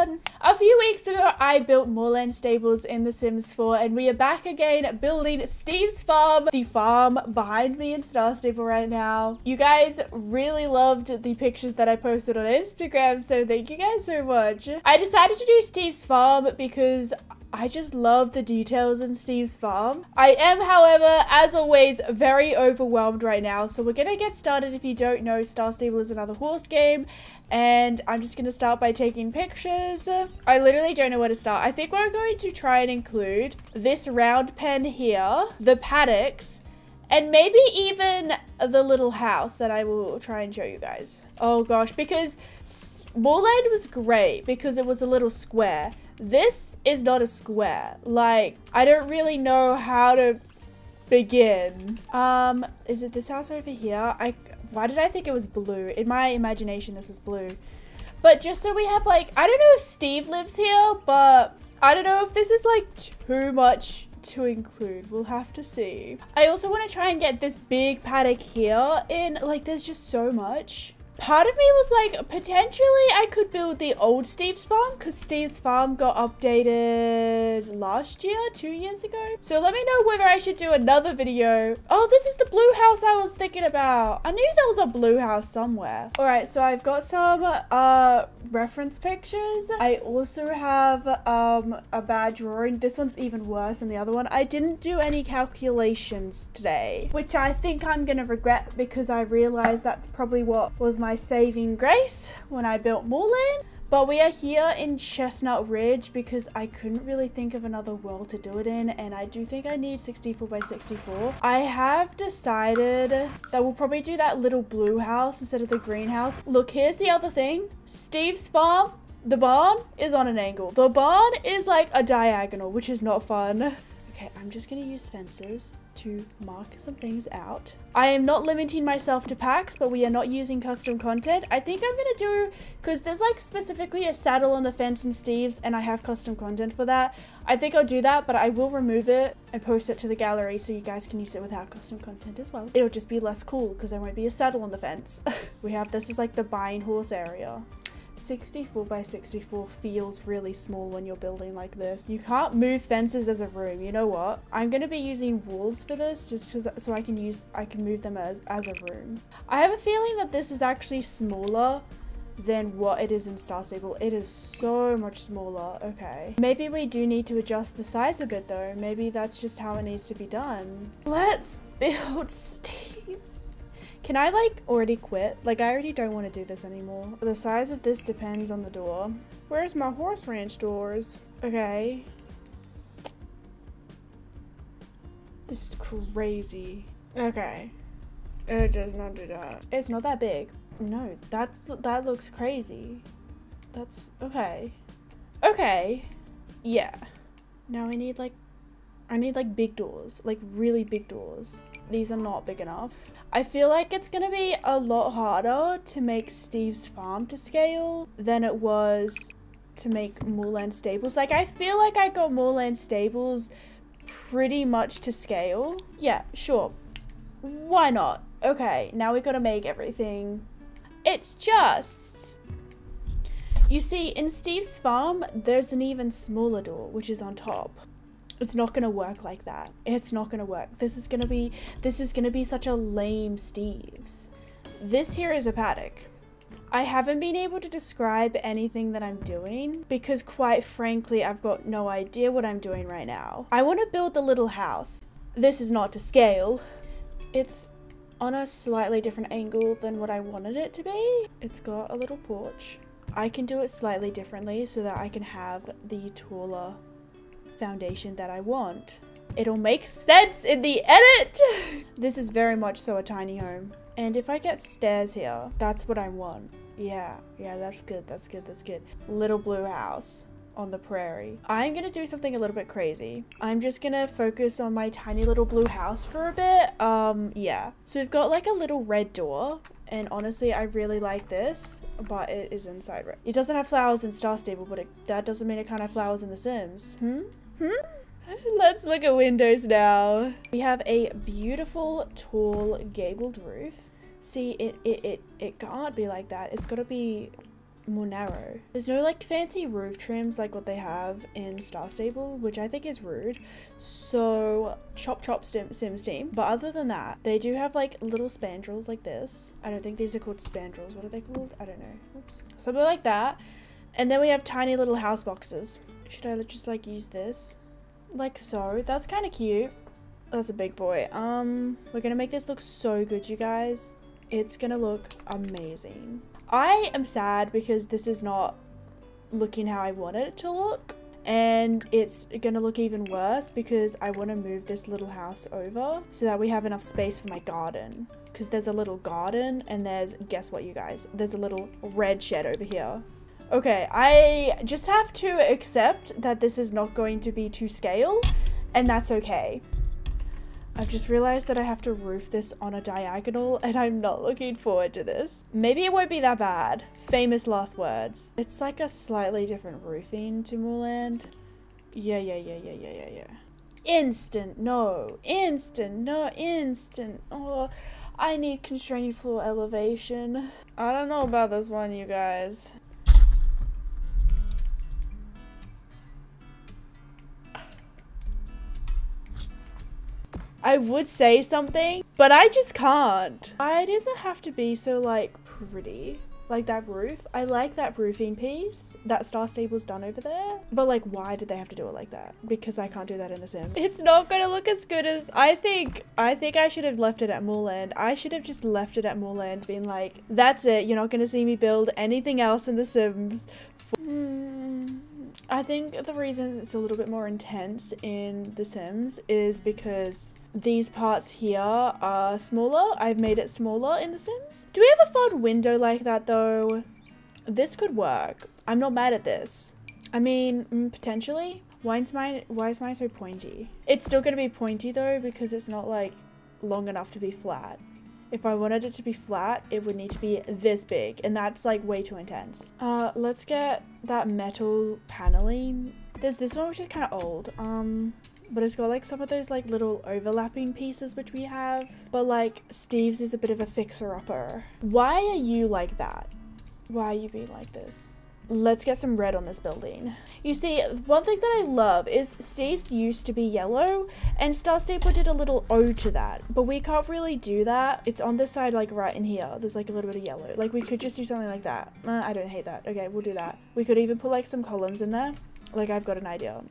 everyone! A few weeks ago I built Moorland Stables in The Sims 4 and we are back again building STEVES farm, the farm behind me in Star Stable right now. You guys really loved the pictures that I posted on Instagram, so thank you guys so much. I decided to do STEVES farm because I just love the details in STEVE's farm. I am, however, as always, very overwhelmed right now. So we're going to get started. If you don't know, Star Stable is another horse game. And I'm just going to start by taking pictures. I literally don't know where to start. I think we're going to try and include this round pen here, the paddocks, and maybe even the little house that I will try and show you guys. Oh gosh, because Moorland was great because it was a little square. This is not a square. Like, I don't really know how to begin. Is it this house over here? Why did I think it was blue? In my imagination, this was blue. But just so we have, like, I don't know if Steve lives here, but I don't know if this is like too much to include. We'll have to see. I also want to try and get this big paddock here in. Like, there's just so much. Part of me was like, potentially I could build the old Steve's farm because Steve's farm got updated last year, 2 years ago. So let me know whether I should do another video. Oh, this is the blue house I was thinking about. I knew there was a blue house somewhere. All right, so I've got some reference pictures. I also have a bad drawing. This one's even worse than the other one. I didn't do any calculations today, which I think I'm gonna regret because I realized that's probably what was my saving grace when I built Moorland. But we are here in Chestnut Ridge because I couldn't really think of another world to do it in, and I do think I need 64 by 64. I have decided that we'll probably do that little blue house instead of the greenhouse. Look, here's the other thing. Steve's farm, the barn is on an angle. The barn is like a diagonal, which is not fun. Okay, I'm just gonna use fences to mark some things out. I am not limiting myself to packs, but we are not using custom content. I think I'm gonna do, because there's like specifically a saddle on the fence in Steve's and I have custom content for that. I think I'll do that, but I will remove it and post it to the gallery so you guys can use it without custom content as well. It'll just be less cool because there won't be a saddle on the fence. We have, this is like the buying horse area. 64 by 64 feels really small when you're building like this. You can't move fences as a room. You know what? I'm going to be using walls for this just so I can move them as a room. I have a feeling that this is actually smaller than what it is in Star Stable. It is so much smaller. Okay. Maybe we do need to adjust the size a bit though. Maybe that's just how it needs to be done. Let's build Steve's. Can I like already quit? Like, I already don't want to do this anymore. The size of this depends on the door. Where's my horse ranch doors? Okay. This is crazy. Okay. It does not do that. It's not that big. No, that looks crazy. That's okay. Okay. Yeah. Now I need like big doors, like really big doors. These are not big enough. I feel like it's gonna be a lot harder to make Steve's farm to scale than it was to make Moorland Stables. Like, I feel like I got Moorland Stables pretty much to scale. Yeah, sure. Why not? Okay, now we gotta make everything. It's just, you see, in Steve's farm, there's an even smaller door, which is on top. It's not gonna work like that. It's not gonna work. This is gonna be such a lame Steve's. This here is a paddock. I haven't been able to describe anything that I'm doing because, quite frankly, I've got no idea what I'm doing right now. I want to build the little house. This is not to scale. It's on a slightly different angle than what I wanted it to be. It's got a little porch. I can do it slightly differently so that I can have the taller foundation that I want. It'll make sense in the edit. This is very much so a tiny home. And if I get stairs here, that's what I want. Yeah, that's good. That's good. That's good. Little blue house on the prairie. I'm gonna do something a little bit crazy. I'm just gonna focus on my tiny little blue house for a bit. Yeah. So we've got like a little red door. And honestly, I really like this, but it is inside red. It doesn't have flowers in Star Stable, but that doesn't mean it can't have flowers in The Sims. Let's look at windows now. We have a beautiful, tall, gabled roof. See, it can't be like that. It's gotta be more narrow. There's no like fancy roof trims like what they have in Star Stable, which I think is rude. So chop Sims team. But other than that, they do have like little spandrels like this. I don't think these are called spandrels. What are they called? I don't know. Oops. Something like that. And then we have tiny little house boxes. Should I just like use this? Like so. That's kind of cute. That's a big boy. We're gonna make this look so good, you guys. It's gonna look amazing. I am sad because this is not looking how I wanted it to look. And it's gonna look even worse because I want to move this little house over so that we have enough space for my garden. Because there's a little garden and there's, guess what you guys, there's a little red shed over here. Okay, I just have to accept that this is not going to be to scale, and that's okay. I've just realized that I have to roof this on a diagonal, and I'm not looking forward to this. Maybe it won't be that bad. Famous last words. It's like a slightly different roofing to Moorland. Yeah. Instant, no. Instant, no, instant. Oh, I need constrained floor elevation. I don't know about this one, you guys. I would say something, but I just can't. Why does it have to be so like pretty? Like that roof. I like that roofing piece that Star Staples done over there. But like, why did they have to do it like that? Because I can't do that in the sim. It's not gonna look as good as I think I should have left it at Moorland. I should have just left it at Moorland, being like, that's it. You're not gonna see me build anything else in the Sims. I think the reason it's a little bit more intense in The Sims is because these parts here are smaller. I've made it smaller in The Sims. Do we have a fun window like that though? This could work. I'm not mad at this. I mean, potentially. Why is mine so pointy? It's still gonna be pointy though because it's not like long enough to be flat. If I wanted it to be flat, it would need to be this big, and that's like way too intense. Let's get that metal paneling. There's this one which is kind of old, but it's got like some of those like little overlapping pieces which we have. But like Steve's is a bit of a fixer-upper. Why are you like that? Why are you being like this? Let's get some red on this building. You see, one thing that I love is Steve's used to be yellow, and Star Stable did a little ode to that, but we can't really do that. It's on this side, like right in here. There's like a little bit of yellow. Like we could just do something like that. I don't hate that. Okay, we'll do that. We could even put like some columns in there. Like I've got an idea.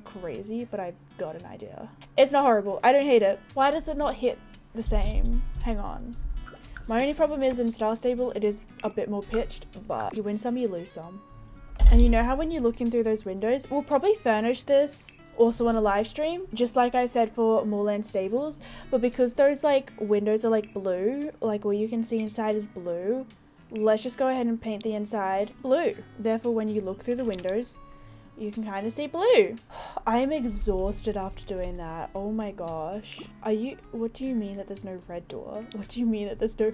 Crazy, but I've got an idea. It's not horrible. I don't hate it. Why does it not hit the same? Hang on. My only problem is in Star Stable, it is a bit more pitched, but you win some, you lose some. And you know how when you're looking through those windows, we'll probably furnish this also on a live stream, just like I said for Moorland Stables, but because those like windows are like blue, like what you can see inside is blue, let's just go ahead and paint the inside blue. Therefore, when you look through the windows, you can kind of see blue. I am exhausted after doing that. Oh my gosh. What do you mean that there's no red door? What do you mean that there's no,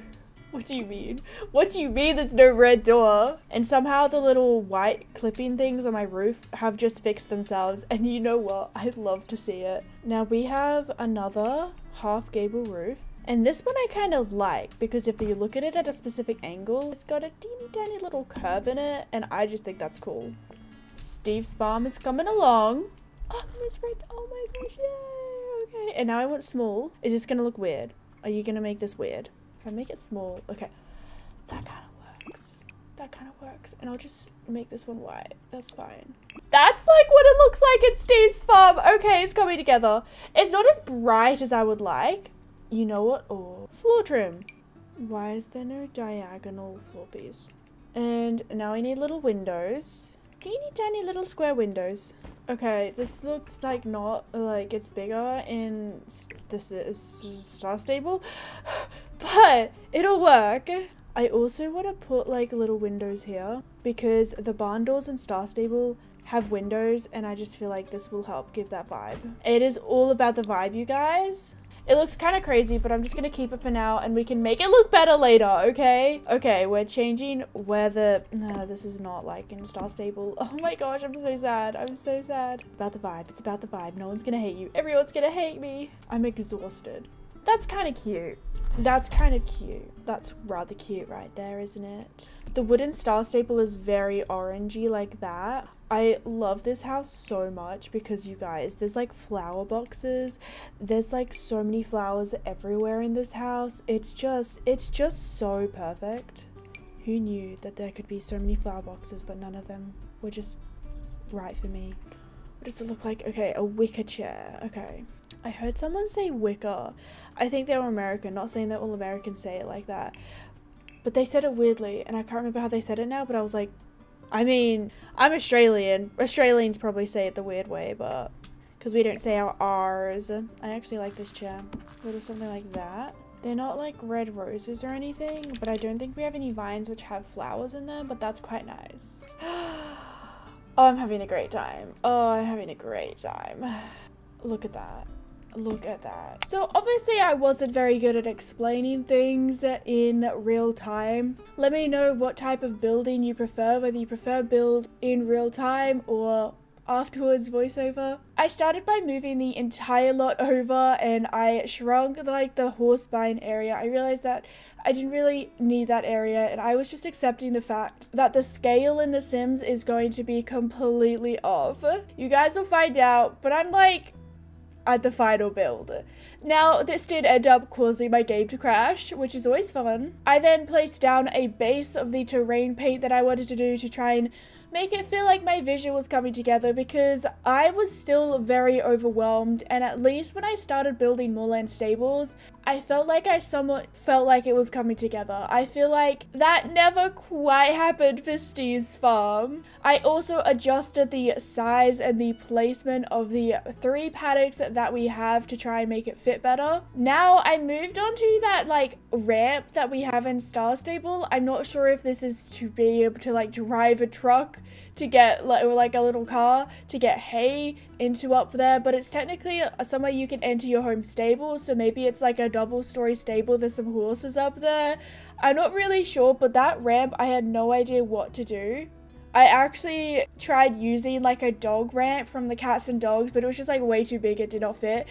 what do you mean? What do you mean there's no red door? And somehow the little white clipping things on my roof have just fixed themselves. And you know what? I'd love to see it. Now we have another half gable roof. And this one I kind of like because if you look at it at a specific angle, it's got a teeny tiny little curve in it. And I just think that's cool. Steve's farm is coming along. Oh, there's red. Oh my gosh, yay. Okay, and now I want small. Is this gonna look weird? Are you gonna make this weird? If I make it small, okay. That kind of works. That kind of works. And I'll just make this one white. That's fine. That's like what it looks like at Steve's farm. Okay, it's coming together. It's not as bright as I would like. You know what? Oh, floor trim. Why is there no diagonal floor piece? And now I need little windows. Teeny tiny little square windows. Okay, this looks like not like it's bigger in this is Star Stable, but it'll work. I also want to put like little windows here because the barn doors in Star Stable have windows, and I just feel like this will help give that vibe. It is all about the vibe, you guys. It looks kind of crazy, but I'm just going to keep it for now and we can make it look better later, okay? Okay, we're changing where the... No, this is not like in Star Stable. Oh my gosh, I'm so sad. I'm so sad. About the vibe. It's about the vibe. No one's going to hate you. Everyone's going to hate me. I'm exhausted. That's kind of cute. That's kind of cute. That's rather cute right there, isn't it? The wooden star staple is very orangey like that. I love this house so much because you guys, there's like flower boxes. There's like so many flowers everywhere in this house. It's just so perfect. Who knew that there could be so many flower boxes, but none of them were just right for me. What does it look like? Okay, a wicker chair. Okay. I heard someone say wicker. I think they were American, not saying that all Americans say it like that. But they said it weirdly, and I can't remember how they said it now, but I was like, I mean, I'm Australian. Australians probably say it the weird way, but because we don't say our R's. I actually like this chair. A little something like that. They're not like red roses or anything, but I don't think we have any vines which have flowers in them, but that's quite nice. Oh, I'm having a great time. Oh, I'm having a great time. Look at that. Look at that. So obviously I wasn't very good at explaining things in real time. Let me know what type of building you prefer, whether you prefer build in real time or afterwards voiceover. I started by moving the entire lot over and I shrunk like the horse barn area. I realized that I didn't really need that area and I was just accepting the fact that the scale in The Sims is going to be completely off. You guys will find out, but I'm like at the final build. Now, this did end up causing my game to crash, which is always fun. I then placed down a base of the terrain paint that I wanted to do to try and make it feel like my vision was coming together because I was still very overwhelmed, and at least when I started building Moorland Stables, I felt like I somewhat felt like it was coming together. I feel like that never quite happened for Steve's farm. I also adjusted the size and the placement of the 3 paddocks that we have to try and make it fit better. Now I moved on to that like ramp that we have in Star Stable. I'm not sure if this is to be able to like drive a truck to get like, or like a little car to get hay into up there, but it's technically somewhere you can enter your home stable, so maybe it's like a double-story stable. There's some horses up there. I'm not really sure, but that ramp I had no idea what to do. I actually tried using like a dog ramp from the Cats and Dogs, but it was just like way too big. It did not fit.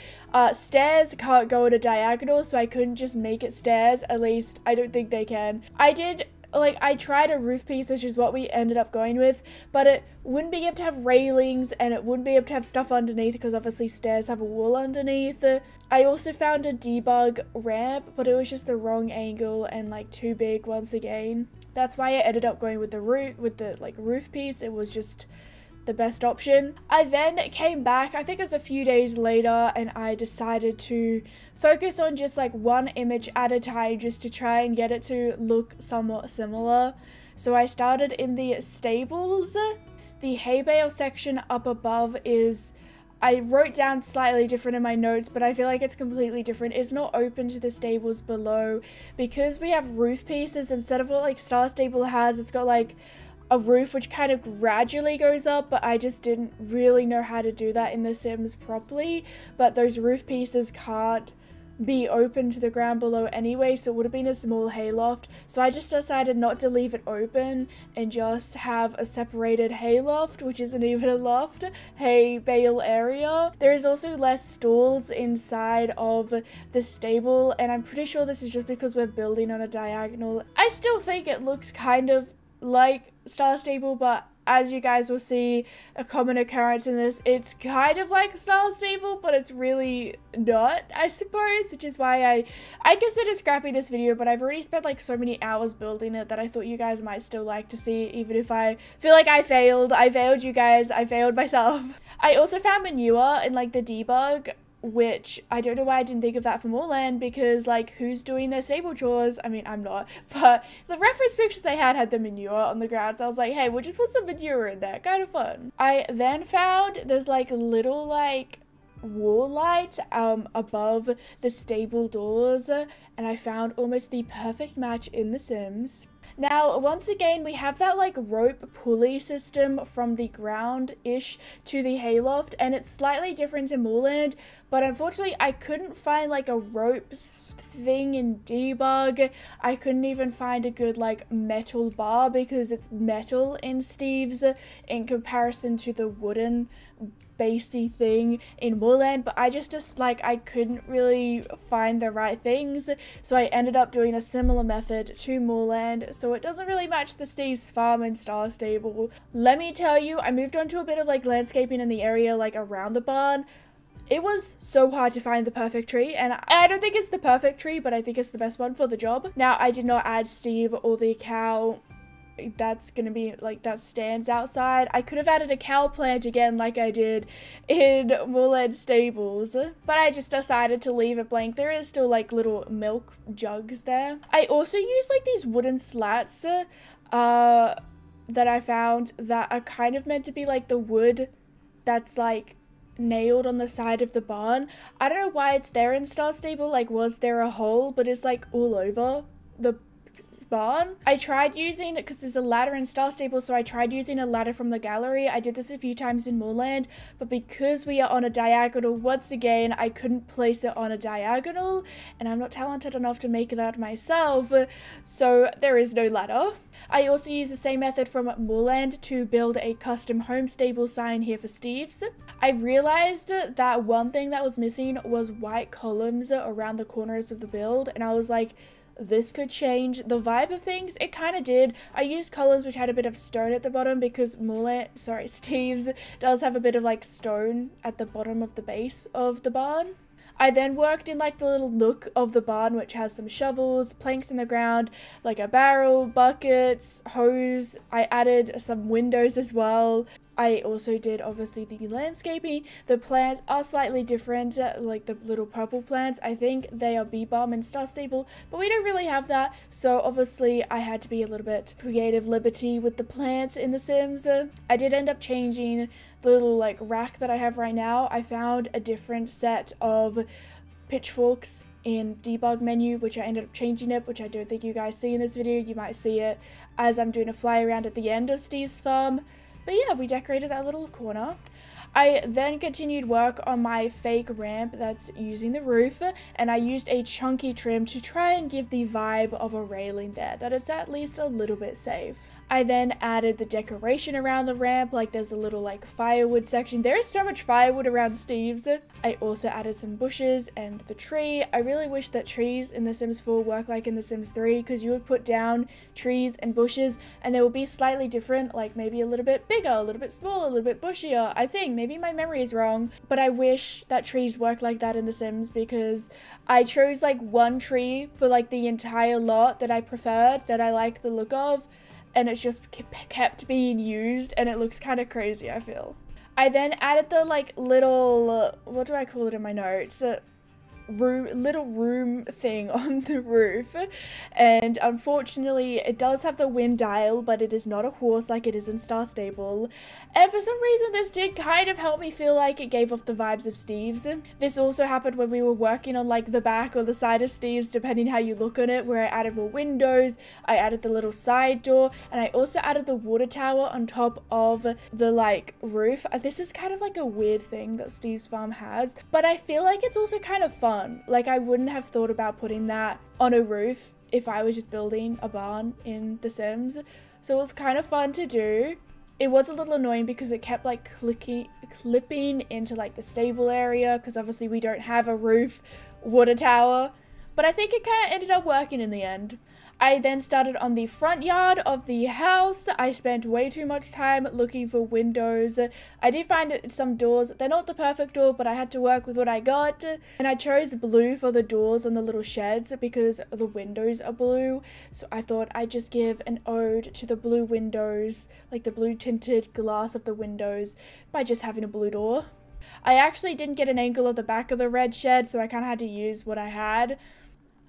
Stairs can't go at a diagonal, so I couldn't just make it stairs. At least I don't think they can. I tried a roof piece, which is what we ended up going with, but it wouldn't be able to have railings and it wouldn't be able to have stuff underneath because obviously stairs have a wall underneath. I also found a debug ramp, but it was just the wrong angle and like too big once again. That's why I ended up going with the roof piece. It was just the best option. I then came back, I think it was a few days later, and I decided to focus on just like one image at a time just to try and get it to look somewhat similar. So I started in the stables. The hay bale section up above is, I wrote down slightly different in my notes, but I feel like it's completely different. It's not open to the stables below because we have roof pieces. Instead of what like Star Stable has, it's got like a roof which kind of gradually goes up, but I just didn't really know how to do that in The Sims properly. But those roof pieces can't be open to the ground below anyway, so it would have been a small hayloft. So I just decided not to leave it open and just have a separated hayloft, which isn't even a loft, hay bale area. There is also less stalls inside of the stable, and I'm pretty sure this is just because we're building on a diagonal. I still think it looks kind of like Star Stable, but as you guys will see, a common occurrence in this, it's kind of like Star Stable, but it's really not, I suppose, which is why I consider scrapping this video, but I've already spent like so many hours building it that I thought you guys might still like to see, even if I feel like I failed you guys, I failed myself. I also found manure in like the debug, which I don't know why I didn't think of that for Moorland, because like who's doing their stable chores? I mean, I'm not, but the reference pictures they had the manure on the ground, so I was like, hey, we'll just put some manure in there, kind of fun. I then found there's like little like wall lights above the stable doors, and I found almost the perfect match in The Sims. Now, once again, we have that like rope pulley system from the ground-ish to the hayloft, and it's slightly different in Moorland, but unfortunately I couldn't find like a rope thing in debug. I couldn't even find a good like metal bar because it's metal in Steve's in comparison to the wooden basey thing in Moorland, but I just like I couldn't really find the right things, so I ended up doing a similar method to Moorland, so it doesn't really match the Steve's farm and Star Stable. Let me tell you, I moved on to a bit of like landscaping in the area like around the barn. It was so hard to find the perfect tree, and I don't think it's the perfect tree, but I think it's the best one for the job. Now, I did not add Steve or the cow that's gonna be like that stands outside. I could have added a cow plant again like I did in Moorland Stables, but I just decided to leave it blank. There is still like little milk jugs there. I also used like these wooden slats that I found that are kind of meant to be like the wood that's like nailed on the side of the barn. I don't know why it's there in Star Stable, like was there a hole, but it's like all over the barn. I tried using, because there's a ladder in Star Stable, so I tried using a ladder from the gallery. I did this a few times in Moorland, but because we are on a diagonal, once again, I couldn't place it on a diagonal, and I'm not talented enough to make that myself, so there is no ladder. I also used the same method from Moorland to build a custom home stable sign here for Steve's. I realized that one thing that was missing was white columns around the corners of the build, and I was like, this could change the vibe of things. It kind of did. I used columns which had a bit of stone at the bottom because Steve's does have a bit of like stone at the bottom of the base of the barn. I then worked in like the little nook of the barn which has some shovels, planks in the ground, like a barrel, buckets, hose. I added some windows as well. I also did obviously the landscaping. The plants are slightly different, like the little purple plants. I think they are bee balm and Star Stable, but we don't really have that. So obviously I had to be a little bit creative liberty with the plants in The Sims. I did end up changing the little like rack that I have right now. I found a different set of pitchforks in debug menu, which I ended up changing it, which I don't think you guys see in this video. You might see it as I'm doing a fly around at the end of Steve's farm. But yeah, we decorated that little corner. I then continued work on my fake ramp that's using the roof, and I used a chunky trim to try and give the vibe of a railing there, that it's at least a little bit safe. I then added the decoration around the ramp, like there's a little like firewood section. There is so much firewood around Steve's. I also added some bushes and the tree. I really wish that trees in The Sims 4 work like in The Sims 3, because you would put down trees and bushes and they will be slightly different, like maybe a little bit bigger, a little bit smaller, a little bit bushier. I think maybe my memory is wrong, but I wish that trees work like that in The Sims, because I chose like one tree for like the entire lot that I preferred, that I liked the look of, and it's just kept being used and it looks kind of crazy, I feel. I then added the like little, what do I call it in my notes? Little room thing on the roof, and unfortunately it does have the wind dial, but it is not a horse like it is in Star Stable, and for some reason this did kind of help me feel like it gave off the vibes of Steve's. This also happened when we were working on like the back or the side of Steve's, depending how you look on it, where I added more windows, I added the little side door, and I also added the water tower on top of the like roof. This is kind of like a weird thing that Steve's farm has, but I feel like it's also kind of fun. Like I wouldn't have thought about putting that on a roof if I was just building a barn in The Sims. So it was kind of fun to do. It was a little annoying because it kept like clipping into like the stable area, because obviously we don't have a roof water tower. But I think it kind of ended up working in the end. I then started on the front yard of the house. I spent way too much time looking for windows. I did find some doors. They're not the perfect door, but I had to work with what I got. And I chose blue for the doors on the little sheds because the windows are blue. So I thought I'd just give an ode to the blue windows, like the blue tinted glass of the windows, by just having a blue door. I actually didn't get an angle of the back of the red shed, so I kind of had to use what I had.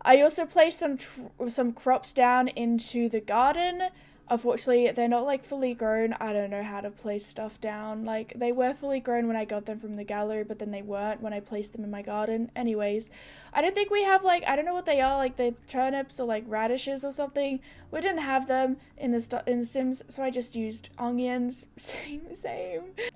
I also placed some crops down into the garden. Unfortunately, they're not like fully grown. I don't know how to place stuff down. Like they were fully grown when I got them from the gallery, but then they weren't when I placed them in my garden. Anyways, I don't think we have like, I don't know what they are, like the turnips or like radishes or something. We didn't have them in the Sims, so I just used onions. Same.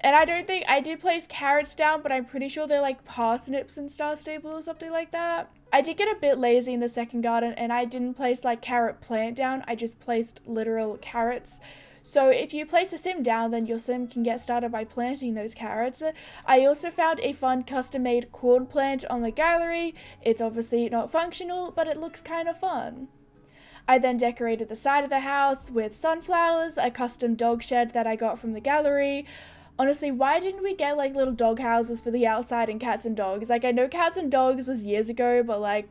And I don't think I did place carrots down, but I'm pretty sure they're like parsnips in Star Stable or something like that. I did get a bit lazy in the second garden and I didn't place like carrot plant down. I just placed literal carrots. So if you place a sim down, then your sim can get started by planting those carrots. I also found a fun custom-made corn plant on the gallery. It's obviously not functional, but it looks kind of fun. I then decorated the side of the house with sunflowers, a custom dog shed that I got from the gallery. Honestly, why didn't we get like little dog houses for the outside and cats and dogs? Like, I know cats and dogs was years ago, but like,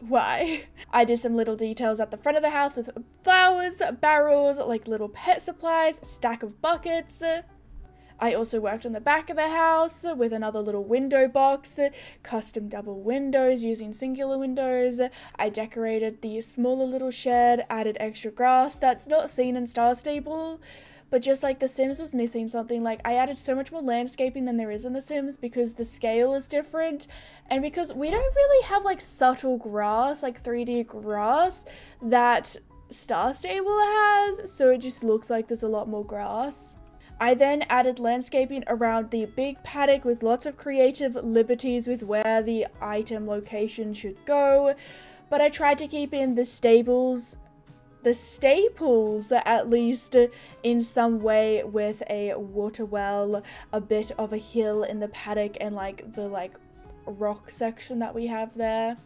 why? I did some little details at the front of the house with flowers, barrels, like little pet supplies, a stack of buckets. I also worked on the back of the house with another little window box, custom double windows using singular windows. I decorated the smaller little shed, added extra grass that's not seen in Star Stable. But just like The Sims was missing something, like I added so much more landscaping than there is in The Sims because the scale is different and because we don't really have like subtle grass, like 3D grass that Star Stable has, so it just looks like there's a lot more grass. I then added landscaping around the big paddock with lots of creative liberties with where the item location should go, but I tried to keep in the staples at least in some way with a water well, a bit of a hill in the paddock, and like the rock section that we have there.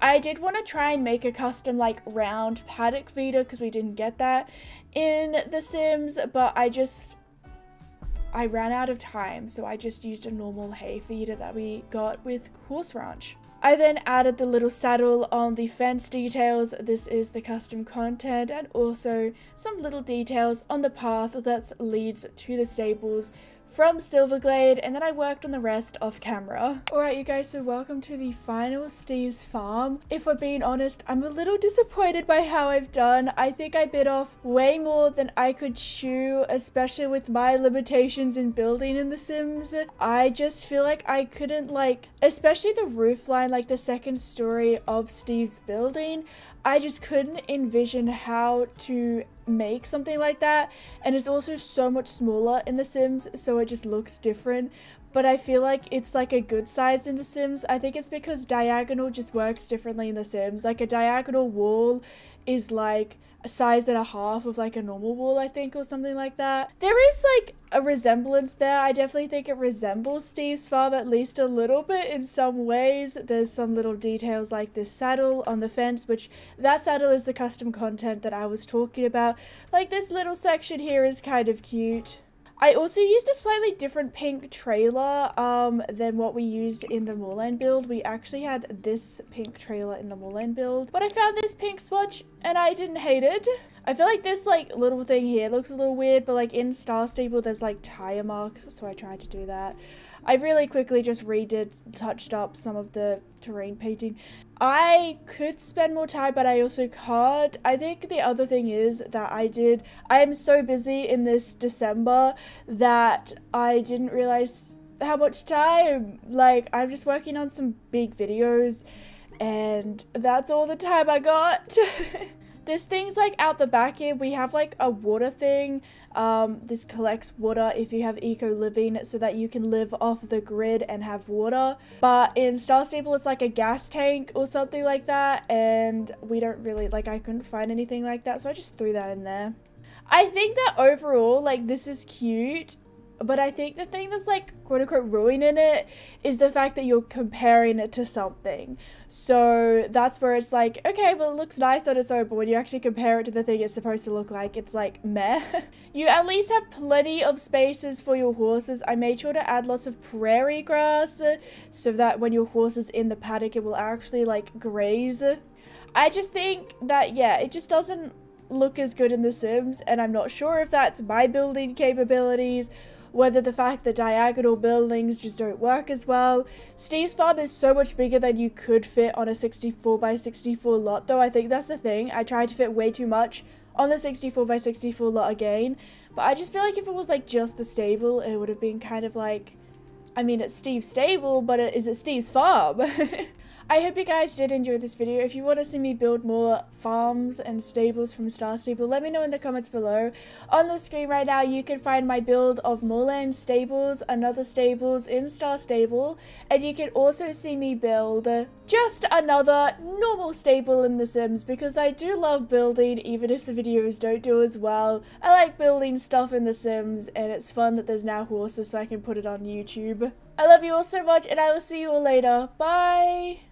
I did want to try and make a custom like round paddock feeder because we didn't get that in The Sims, but I ran out of time, so I just used a normal hay feeder that we got with Horse Ranch. I then added the little saddle on the fence details. This is the custom content, and also some little details on the path that leads to the stables from Silverglade, and then I worked on the rest off camera. Alright you guys, so welcome to the final Steve's farm. If we're being honest, I'm a little disappointed by how I've done. I think I bit off way more than I could chew, especially with my limitations in building in The Sims. I just feel like I couldn't especially the roof line, like the second story of Steve's building, I just couldn't envision how to make something like that, and it's also so much smaller in The Sims, so it just looks different. But I feel like it's like a good size in The Sims. I think it's because diagonal just works differently in The Sims. Like a diagonal wall is like a size and a half of like a normal wall, I think, or something like that. There is like a resemblance there. I definitely think it resembles Steve's farm at least a little bit in some ways. There's some little details like this saddle on the fence, which that saddle is the custom content that I was talking about. Like this little section here is kind of cute. I also used a slightly different pink trailer than what we used in the Moorland build. We actually had this pink trailer in the Moorland build, but I found this pink swatch and I didn't hate it. I feel like this like little thing here looks a little weird, but like in Star Stable there's like tire marks, so I tried to do that. I really quickly just touched up some of the terrain painting. I could spend more time, but I also can't. I think the other thing is that I am so busy in this December that I didn't realize how much time. Like, I'm just working on some big videos and that's all the time I got. There's things like out the back here, we have like a water thing. This collects water if you have eco living so that you can live off the grid and have water. But in Star Stable, it's like a gas tank or something like that. And we don't really, I couldn't find anything like that. So I just threw that in there. I think that overall, this is cute. But I think the thing that's quote unquote ruining it is the fact that you're comparing it to something. So that's where it's like, okay, well it looks nice on its own, but when you actually compare it to the thing it's supposed to look like, it's like meh. You at least have plenty of spaces for your horses. I made sure to add lots of prairie grass so that when your horse is in the paddock it will actually graze. I just think that, yeah, it just doesn't look as good in The Sims, and I'm not sure if that's my building capabilities, whether the fact that diagonal buildings just don't work as well. Steve's farm is so much bigger than you could fit on a 64x64 lot, though. I think that's the thing. I tried to fit way too much on the 64x64 lot again, but I just feel like if it was just the stable, it would have been kind of I mean, it's Steve's stable, but is it Steve's farm? I hope you guys did enjoy this video. If you want to see me build more farms and stables from Star Stable, let me know in the comments below. On the screen right now, you can find my build of Moorland Stables, Another Stables in Star Stable, and you can also see me build just another normal stable in The Sims, because I do love building even if the videos don't do as well. I like building stuff in The Sims, and it's fun that there's now horses so I can put it on YouTube. I love you all so much, and I will see you all later. Bye!